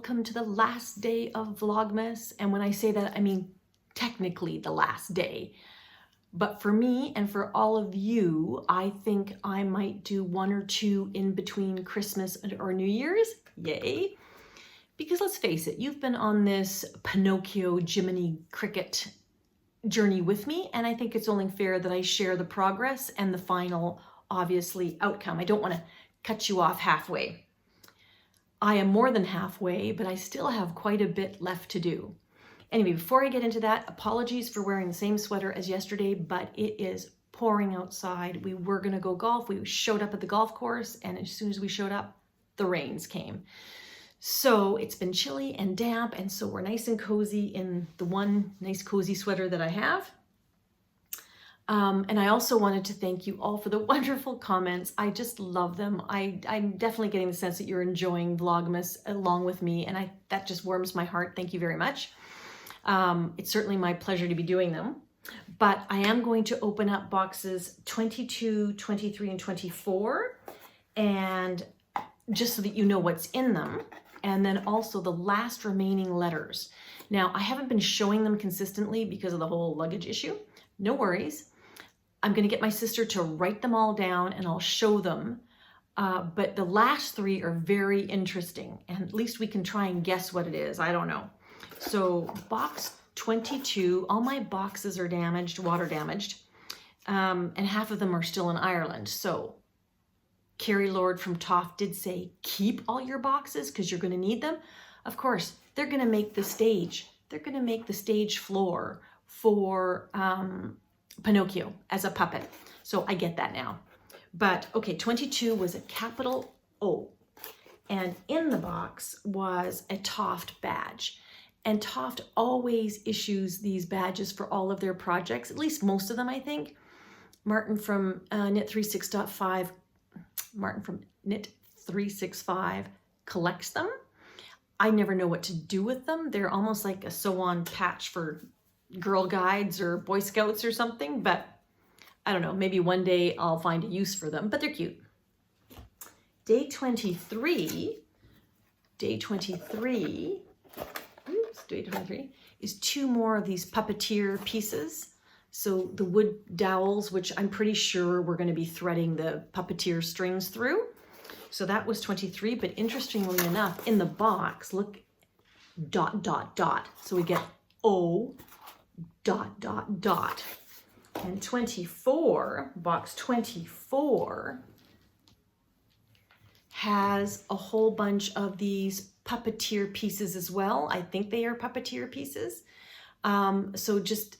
welcome to the last day of Vlogmas. And when I say that, I mean technically the last day. But for me and for all of you, I think I might do one or two in between Christmas or New Year's. Yay. Because let's face it, you've been on this Pinocchio Jiminy Cricket journey with me, and I think it's only fair that I share the progress and the final, obviously, outcome. I don't want to cut you off halfway. I am more than halfway, but I still have quite a bit left to do. Anyway, before I get into that, apologies for wearing the same sweater as yesterday, but it is pouring outside. We were going to go golf. We showed up at the golf course, and as soon as we showed up, the rains came. So it's been chilly and damp, and so we're nice and cozy in the one nice cozy sweater that I have. And I also wanted to thank you all for the wonderful comments. I just love them. I'm definitely getting the sense that you're enjoying Vlogmas along with me, and that just warms my heart. Thank you very much. It's certainly my pleasure to be doing them. But I am going to open up boxes 22, 23, and 24, and just so that you know what's in them, and then also the last remaining letters. Now, I haven't been showing them consistently because of the whole luggage issue. No worries. I'm going to get my sister to write them all down and I'll show them. But the last three are very interesting, and at least we can try and guess what it is. I don't know. So box 22, all my boxes are damaged, water damaged, and half of them are still in Ireland. So Carrie Lord from Toff did say, keep all your boxes because you're going to need them. Of course, they're going to make the stage. They're going to make the stage floor for Pinocchio as a puppet. So I get that now. But okay, 22 was a capital O. And in the box was a Toft badge. And Toft always issues these badges for all of their projects, at least most of them, I think. Martin from Knit365 collects them. I never know what to do with them. They're almost like a sew-on patch for Girl Guides or Boy Scouts or something, but I don't know, maybe one day I'll find a use for them, but they're cute. Day 23 is two more of these puppeteer pieces. So the wood dowels, which I'm pretty sure we're going to be threading the puppeteer strings through. So that was 23, but interestingly enough, in the box, look, ... So we get O ... And 24, box 24, has a whole bunch of these puppeteer pieces as well. I think they are puppeteer pieces. So just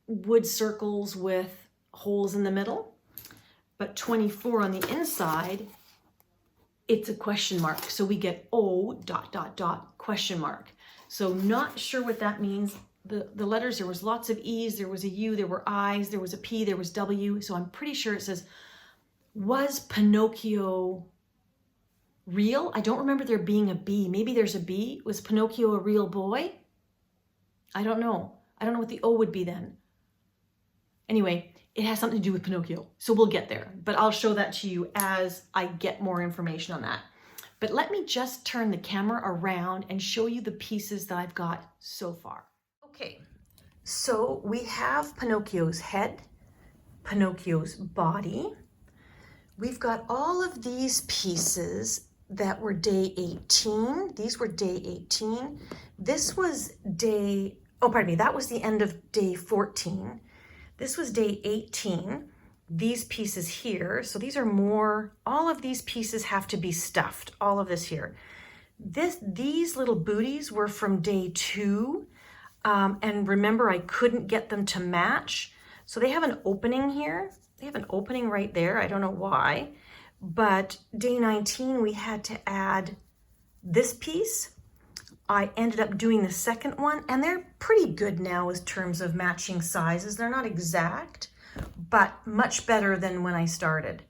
wood circles with holes in the middle. But 24 on the inside, it's a question mark. So we get O ... question mark. So not sure what that means. The letters, there was lots of E's, there was a U, there were I's, there was a P, there was W. So I'm pretty sure it says, was Pinocchio real? I don't remember there being a B. Maybe there's a B. Was Pinocchio a real boy? I don't know. I don't know what the O would be then. Anyway, it has something to do with Pinocchio. So we'll get there. But I'll show that to you as I get more information on that. But let me just turn the camera around and show you the pieces that I've got so far. Okay, so we have Pinocchio's head, Pinocchio's body. We've got all of these pieces that were day 18. These were day 18. This was that was the end of day 14. This was day 18. These pieces here, so these are more, all of these pieces have to be stuffed, all of this here. These little booties were from day 2. And remember, I couldn't get them to match. So they have an opening here. They have an opening right there. I don't know why. But day 19, we had to add this piece. I ended up doing the second one, and they're pretty good now in terms of matching sizes. They're not exact, but much better than when I started.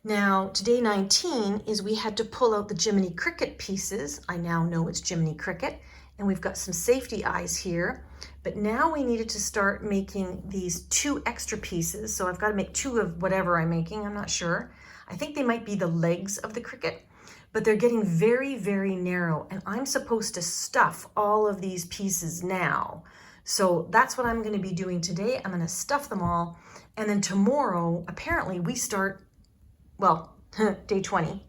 Now, today 19 is we had to pull out the Jiminy Cricket pieces. I now know it's Jiminy Cricket. And we've got some safety eyes here, but now we needed to start making these 2 extra pieces. So I've got to make 2 of whatever I'm making, I'm not sure. I think they might be the legs of the cricket, but they're getting very, very narrow, and I'm supposed to stuff all of these pieces now. So that's what I'm going to be doing today. I'm going to stuff them all, and then tomorrow, apparently we start, well, day 20.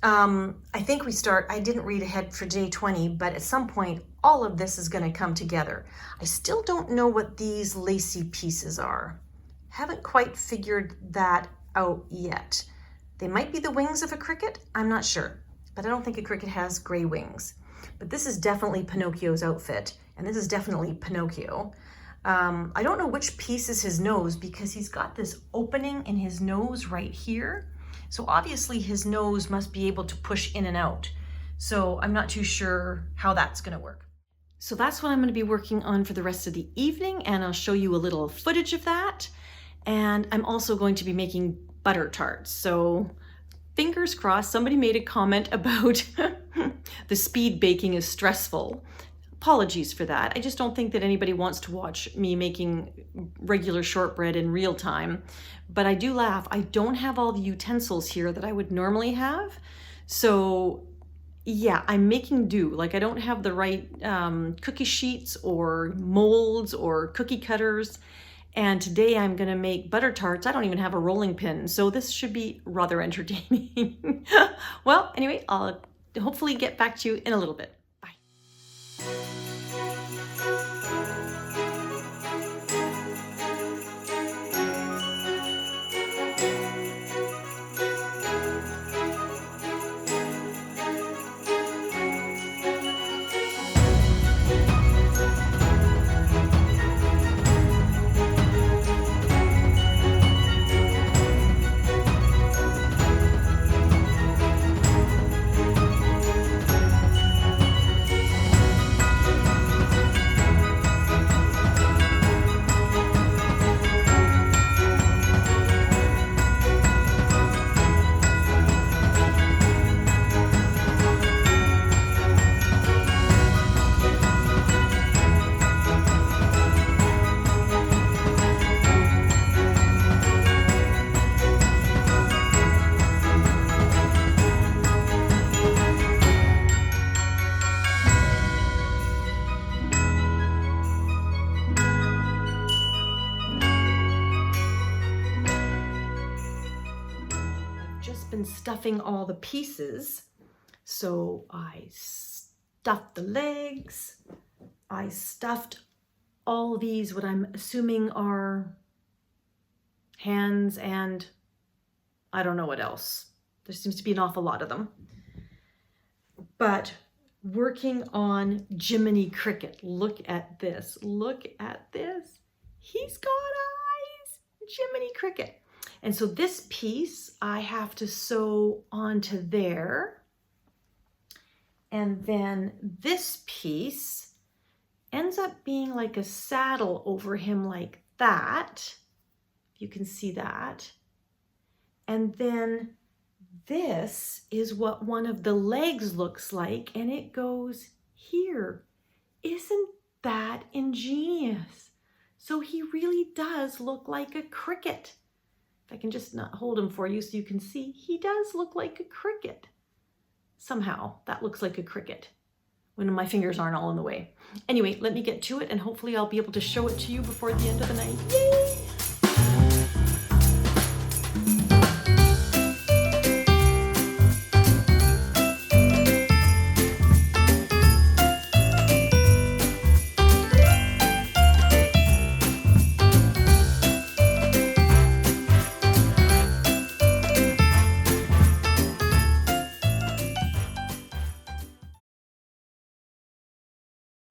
I think we start, I didn't read ahead for day 20, but at some point, all of this is going to come together. I still don't know what these lacy pieces are. Haven't quite figured that out yet. They might be the wings of a cricket, I'm not sure, but I don't think a cricket has gray wings. But this is definitely Pinocchio's outfit, and this is definitely Pinocchio. I don't know which piece is his nose because he's got this opening in his nose right here. So obviously his nose must be able to push in and out. So I'm not too sure how that's gonna work. So that's what I'm gonna be working on for the rest of the evening, and I'll show you a little footage of that. And I'm also going to be making butter tarts. So fingers crossed, somebody made a comment about the speed baking is stressful. Apologies for that. I just don't think that anybody wants to watch me making regular shortbread in real time. But I do laugh. I don't have all the utensils here that I would normally have. So yeah, I'm making do. Like I don't have the right cookie sheets or molds or cookie cutters. And today I'm gonna make butter tarts. I don't even have a rolling pin, so this should be rather entertaining. Well, anyway, I'll hopefully get back to you in a little bit. Bye. Been stuffing all the pieces. So I stuffed the legs. I stuffed all these, what I'm assuming are hands, and I don't know what else. There seems to be an awful lot of them. But working on Jiminy Cricket. Look at this. Look at this. He's got eyes. Jiminy Cricket. And so this piece I have to sew onto there. And then this piece ends up being like a saddle over him like that. You can see that. And then this is what one of the legs looks like, and it goes here. Isn't that ingenious? So he really does look like a cricket. I can just not hold him for you so you can see, he does look like a cricket. Somehow that looks like a cricket when my fingers aren't all in the way. Anyway, let me get to it, and hopefully I'll be able to show it to you before the end of the night. Yay!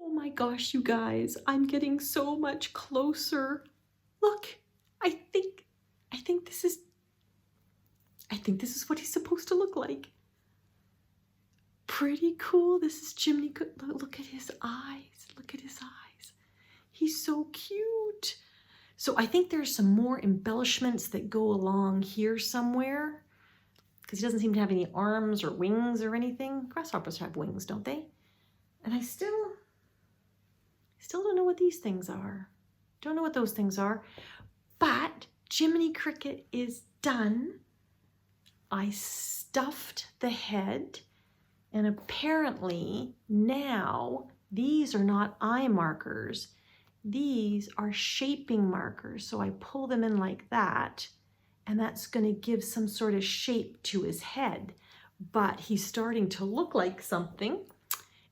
Oh my gosh, you guys, I'm getting so much closer. Look, I think this is what he's supposed to look like. Pretty cool. This is Jiminy. Look at his eyes. Look at his eyes. He's so cute. So I think there's some more embellishments that go along here somewhere, because he doesn't seem to have any arms or wings or anything. Grasshoppers have wings, don't they? And I still don't know what these things are. Don't know what those things are. But Jiminy Cricket is done. I stuffed the head, and apparently now these are not eye markers. These are shaping markers. So I pull them in like that, and that's going to give some sort of shape to his head. But he's starting to look like something.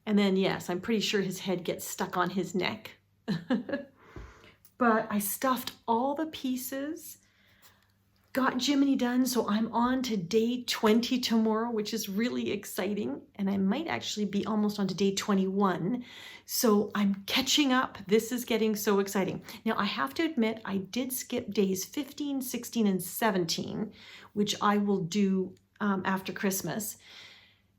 And then, yes, I'm pretty sure his head gets stuck on his neck. But I stuffed all the pieces, got Jiminy done, so I'm on to day 20 tomorrow, which is really exciting. And I might actually be almost on to day 21. So I'm catching up. This is getting so exciting. Now, I have to admit, I did skip days 15, 16, and 17, which I will do after Christmas,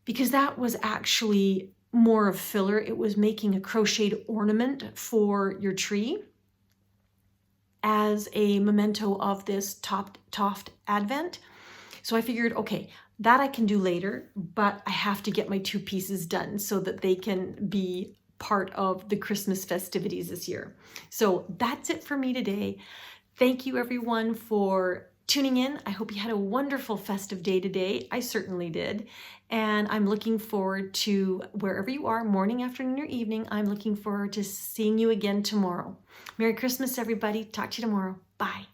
because that was actually more of filler. It was making a crocheted ornament for your tree as a memento of this Toft Advent. So I figured, okay, that I can do later, but I have to get my 2 pieces done so that they can be part of the Christmas festivities this year. So that's it for me today. Thank you everyone for tuning in. I hope you had a wonderful festive day today. I certainly did. And I'm looking forward to, wherever you are, morning, afternoon, or evening, I'm looking forward to seeing you again tomorrow. Merry Christmas, everybody. Talk to you tomorrow. Bye.